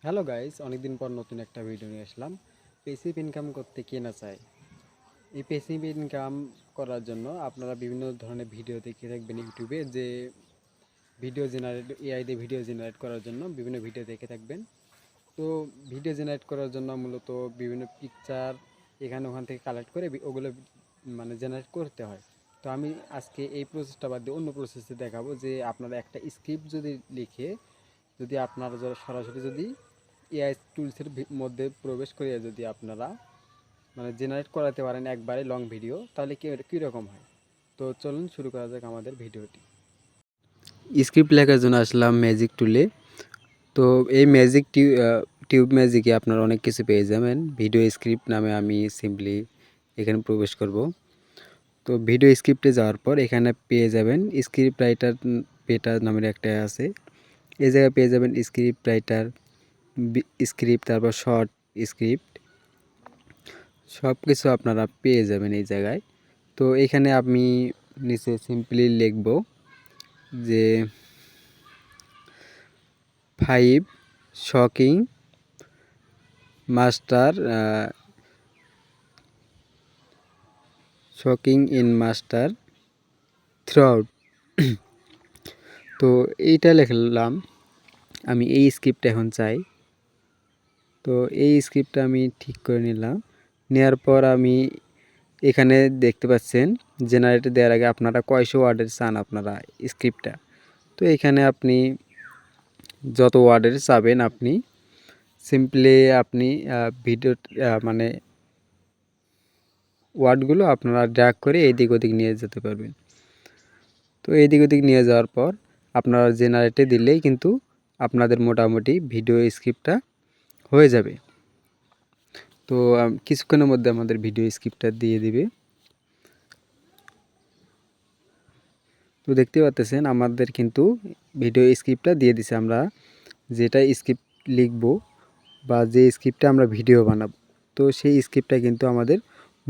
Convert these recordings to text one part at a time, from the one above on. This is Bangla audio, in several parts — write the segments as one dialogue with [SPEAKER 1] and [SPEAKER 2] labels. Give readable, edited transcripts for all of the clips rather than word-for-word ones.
[SPEAKER 1] হ্যালো গাইস, অনেকদিন পর নতুন একটা ভিডিও নিয়ে আসলাম। প্যাসিভ ইনকাম করতে কে না চায়। এই প্যাসিভ ইনকাম করার জন্য আপনারা বিভিন্ন ধরনের ভিডিও দেখে থাকবেন ইউটিউবে, যে ভিডিও জেনারেট এআই দিয়ে ভিডিও জেনারেট করার জন্য বিভিন্ন ভিডিও দেখে থাকবেন। তো ভিডিও জেনারেট করার জন্য মূলত বিভিন্ন পিকচার এখানে ওখান থেকে কালেক্ট করে ওগুলো মানে জেনারেট করতে হয়। তো আমি আজকে এই প্রসেসটা বাদ দিয়ে অন্য প্রসেসে দেখাবো, যে আপনারা একটা স্ক্রিপ্ট যদি লিখে, যদি আপনারা সরাসরি যদি এআই টুলসের মধ্যে প্রবেশ করিয়ে যদি আপনারা মানে জেনারেট করাতে পারেন একবারে লং ভিডিও, তাহলে কীরকম হয়। তো চলুন শুরু করা যাক আমাদের ভিডিওটি। স্ক্রিপ্ট লেখার জন্য আসলাম ম্যাজিক টুলে। তো এই টিউব ম্যাজিকে আপনারা অনেক কিছু পেয়ে যাবেন। ভিডিও স্ক্রিপ্ট নামে আমি সিম্পলি এখানে প্রবেশ করব। তো ভিডিও স্ক্রিপ্টে যাওয়ার পর এখানে পেয়ে যাবেন স্ক্রিপ্ট রাইটার পেটা নামের একটা আছে। এই জায়গায় পেয়ে যাবেন স্ক্রিপ্ট রাইটার স্ক্রিপ্ট, তারপর শর্ট স্ক্রিপ্ট, সব কিছু আপনারা পেয়ে যাবেন এই জায়গায়। তো এখানে আমি নিচে সিম্পলি লিখব যে 5 shocking master shocking in master throughout. তো এইটা লিখলাম। আমি এই স্ক্রিপ্ট এখন চাই। তো এই স্ক্রিপ্টটা আমি ঠিক করে নিলাম। নেওয়ার পর আমি এখানে দেখতে পাচ্ছেন জেনারেটর দেওয়ার আগে আপনারা কয়শো ওয়ার্ডের চান আপনারা স্ক্রিপ্টটা। তো এখানে আপনি যত ওয়ার্ডের চাবেন আপনি সিম্পলি আপনি ভিডিও মানে ওয়ার্ডগুলো আপনারা ড্র্যাগ করে এদিক ওদিক নিয়ে যেতে পারবেন। তো এদিক ওদিক নিয়ে যাওয়ার পর আপনারা জেনারেটে দিলেই কিন্তু আপনাদের মোটামুটি ভিডিও স্ক্রিপ্টটা হয়ে যাবে। তো কিছুক্ষণের মধ্যে আমাদের ভিডিও স্ক্রিপ্টটা দিয়ে দিবে। তো দেখতে পাচ্ছেন আমাদের কিন্তু ভিডিও স্ক্রিপ্টটা দিয়ে দিছে। আমরা যেটা স্ক্রিপ্ট লিখব বা যে স্ক্রিপ্টে আমরা ভিডিও বানাবো, তো সেই স্ক্রিপ্টটা কিন্তু আমাদের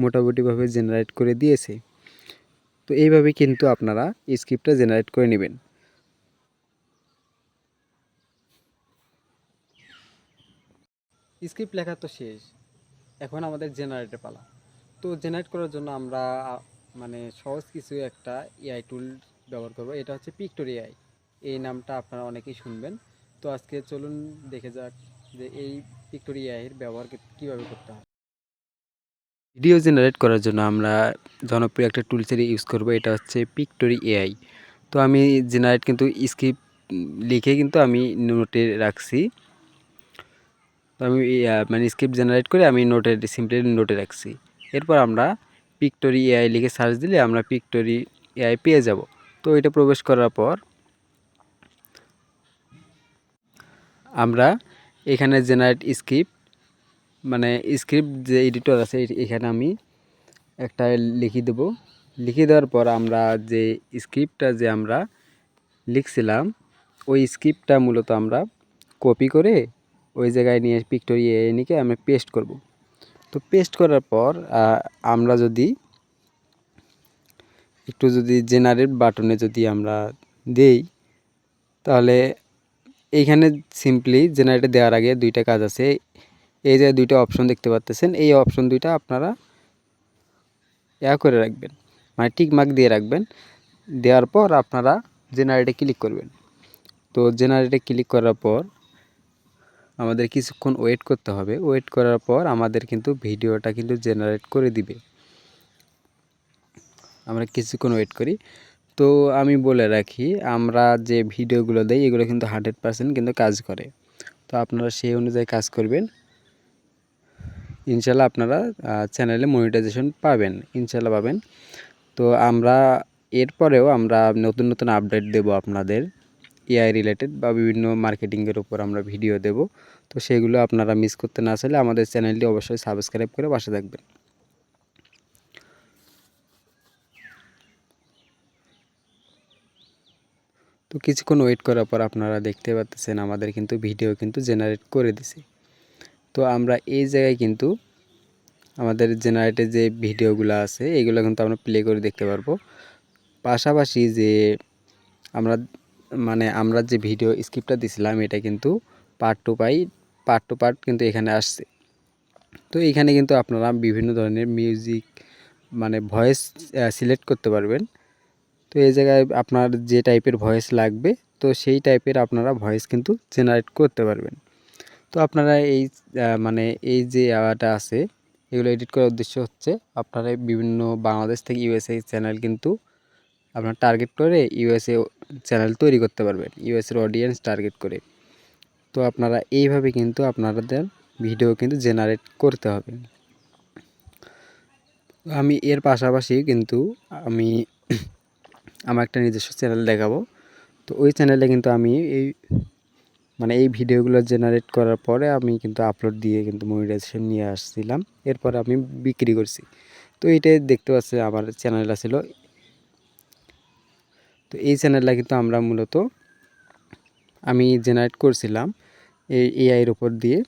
[SPEAKER 1] মোটামুটিভাবে জেনারেট করে দিয়েছে। তো এইভাবে কিন্তু আপনারা স্ক্রিপ্টটা জেনারেট করে নেবেন। স্ক্রিপ্ট লেখা তো শেষ, এখন আমাদের জেনারেটে পালা। তো জেনারেট করার জন্য আমরা মানে সহজ কিছু একটা এআই টুল ব্যবহার করব। এটা হচ্ছে পিক্টোরি এআই। এই নামটা আপনারা অনেকেই শুনবেন। তো আজকে চলুন দেখে যাক যে এই পিক্টোরি এআই এর ব্যবহার কীভাবে করতে হয়। ভিডিও জেনারেট করার জন্য আমরা জনপ্রিয় একটা টুলসের ইউজ করব, এটা হচ্ছে পিক্টোরি এআই। তো আমি জেনারেট কিন্তু স্ক্রিপ্ট লিখে কিন্তু আমি নোটে রাখছি। তো আমি মানে স্ক্রিপ্ট জেনারেট করে আমি সিম্পলি নোটে রাখছি। এরপর আমরা পিক্টোরি এআই লিখে সার্চ দিলে আমরা পিক্টোরি এআই পেয়ে যাব। তো এটা প্রবেশ করার পর আমরা এখানে জেনারেট স্ক্রিপ্ট মানে স্ক্রিপ্ট যে এডিটর আছে এখানে আমি একটা লিখে দেব। লিখে দেওয়ার পর আমরা যে স্ক্রিপ্টটা যে আমরা লিখছিলাম ওই স্ক্রিপ্টটা মূলত আমরা কপি করে ওই জায়গায় নিয়ে পিক্টোরি এআই নিয়ে আমি পেস্ট করব। তো পেস্ট করার পর আমরা যদি একটু যদি জেনারেট বাটনে যদি আমরা দেই, তাহলে এইখানে সিম্পলি জেনারেটে দেওয়ার আগে দুইটা কাজ আছে। এই যে দুইটা অপশন দেখতে পাচ্ছেন, এই অপশন দুইটা আপনারা করে রাখবেন, মানে টিক মার্ক দিয়ে রাখবেন। দেওয়ার পর আপনারা জেনারেটে ক্লিক করবেন। তো জেনারেটে ক্লিক করার পর আমাদের কিছুক্ষণ ওয়েট করতে হবে। ওয়েট করার পর আমাদের কিন্তু ভিডিওটা কিন্তু জেনারেট করে দিবে। আমরা কিছুক্ষণ ওয়েট করি। তো আমি বলে রাখি, আমরা যে ভিডিওগুলো দেই এগুলো কিন্তু 100% কিন্তু কাজ করে। তো আপনারা সেই অনুযায়ী কাজ করবেন, ইনশাল্লাহ আপনারা চ্যানেলে মনিটাইজেশন পাবেন, ইনশাল্লাহ পাবেন। তো আমরা এরপরেও আমরা নতুন নতুন আপডেট দেব আপনাদের এআই রিলেটেড বা বিভিন্ন মার্কেটিংয়ের উপর আমরা ভিডিও দেব। তো সেগুলো আপনারা মিস করতে না চাইলে আমাদের চ্যানেলটি অবশ্যই সাবস্ক্রাইব করে পাশে থাকবেন। তো কিছুক্ষণ ওয়েট করার পর আপনারা দেখতে পাচ্ছেন আমাদের কিন্তু ভিডিও কিন্তু জেনারেট করে দিছে। তো আমরা এই জায়গায় কিন্তু আমাদের জেনারেটেড যে ভিডিওগুলো আছে এগুলো কিন্তু আমরা প্লে করে দেখতে পারবো। পাশাপাশি যে আমরা আমরা যে ভিডিও স্ক্রিপ্টটা দিছিলাম এটা কিন্তু part two part two part কিন্তু এখানে আসছে। তো এখানে কিন্তু আপনারা বিভিন্ন ধরনের মিউজিক মানে ভয়েস সিলেক্ট করতে পারবেন। তো এই জায়গায় আপনার যে টাইপের ভয়েস লাগবে তো সেই টাইপের আপনারা ভয়েস কিন্তু জেনারেট করতে পারবেন। তো আপনারা এই মানে এই যে ইয়াটা আছে এগুলো এডিট করার উদ্দেশ্য হচ্ছে আপনারা বিভিন্ন বাংলাদেশ থেকে ইউএসএ চ্যানেল কিন্তু আপনার টার্গেট করে ইউএসএ চ্যানেল তৈরি করতে পারবেন, ইউএসএর অডিয়েন্স টার্গেট করে। তো আপনারা এইভাবে কিন্তু আপনাদের ভিডিও কিন্তু জেনারেট করতে হবে। আমি এর পাশাপাশি কিন্তু আমি আমার একটা নিজস্ব চ্যানেল দেখাবো। তো ওই চ্যানেলে কিন্তু আমি এই মানে এই ভিডিওগুলো জেনারেট করার পরে আমি কিন্তু আপলোড দিয়ে কিন্তু মনিটাইজেশন নিয়ে আসছিলাম, এরপরে আমি বিক্রি করছি। তো এইটাই দেখতে পাচ্ছি আমার চ্যানেলটা ছিল। তো এই চ্যানেলটা কিন্তু আমরা মূলত আমি জেনারেট করছিলাম এই এআইয়ের উপর দিয়ে।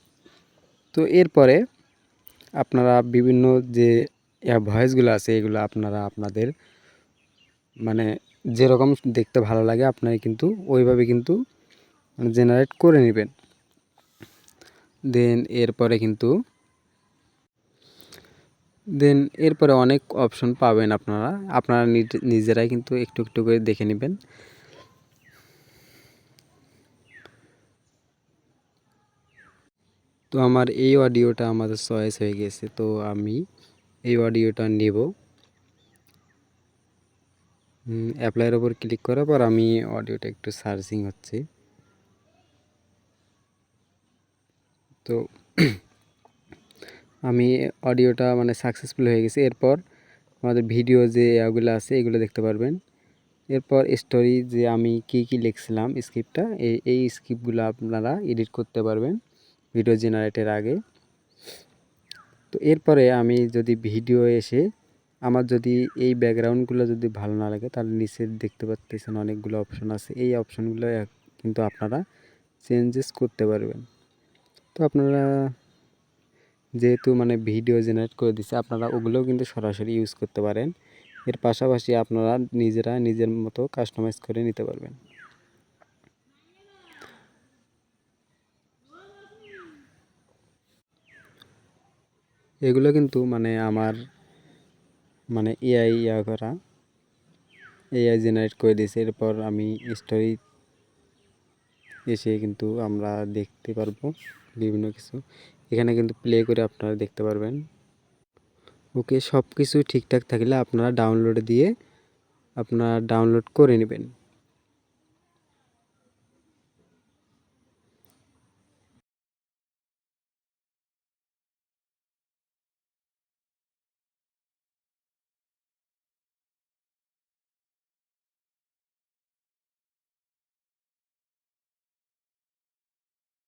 [SPEAKER 1] তো এরপরে আপনারা বিভিন্ন যে ভয়েসগুলো আছে এগুলো আপনারা আপনাদের মানে যেরকম দেখতে ভালো লাগে আপনারা কিন্তু ওইভাবে কিন্তু জেনারেট করে নেবেন। এরপরে অনেক অপশন পাবেন আপনারা আপনারা নিজেরাই কিন্তু একটু একটু করে দেখে নেবেন। তো আমার এই অডিওটা আমাদের চয়েস হয়ে গেছে, তো আমি এই অডিওটা নেব। অ্যাপ্লাইয়ের ওপর ক্লিক করার পর আমি অডিওটা একটু সার্চিং হচ্ছে। তো আমি অডিওটা মানে সাকসেসফুল হয়ে গেছে। এরপর আমাদের ভিডিও যে এগুলো আছে এগুলো দেখতে পারবেন। এরপর স্টোরি যে আমি কি লিখছিলাম স্ক্রিপ্টটা এই স্ক্রিপ্টগুলো আপনারা এডিট করতে পারবেন ভিডিও জেনারেটের আগে। তো এরপরে আমি যদি ভিডিও এসে আমার যদি এই ব্যাকগ্রাউন্ডগুলো যদি ভালো না লাগে তাহলে নিচে দেখতে পাচ্ছেন অনেকগুলো অপশন আছে, এই অপশনগুলো কিন্তু আপনারা চেঞ্জেস করতে পারবেন। তো আপনারা যেহেতু মানে ভিডিও জেনারেট করে দিচ্ছে আপনারা ওগুলোও কিন্তু সরাসরি ইউজ করতে পারেন। এর পাশাপাশি আপনারা নিজেরা নিজের মতো কাস্টমাইজ করে নিতে পারবেন। এগুলো কিন্তু মানে আমার মানে এআই জেনারেট করে দিয়েছে। এরপর আমি স্টোরি এসে কিন্তু আমরা দেখতে পারবো বিভিন্ন কিছু, এখানে কিন্তু প্লে করে আপনারা দেখতে পারবেন। ওকে, সব কিছু ঠিকঠাক থাকলে আপনারা ডাউনলোড করে নেবেন।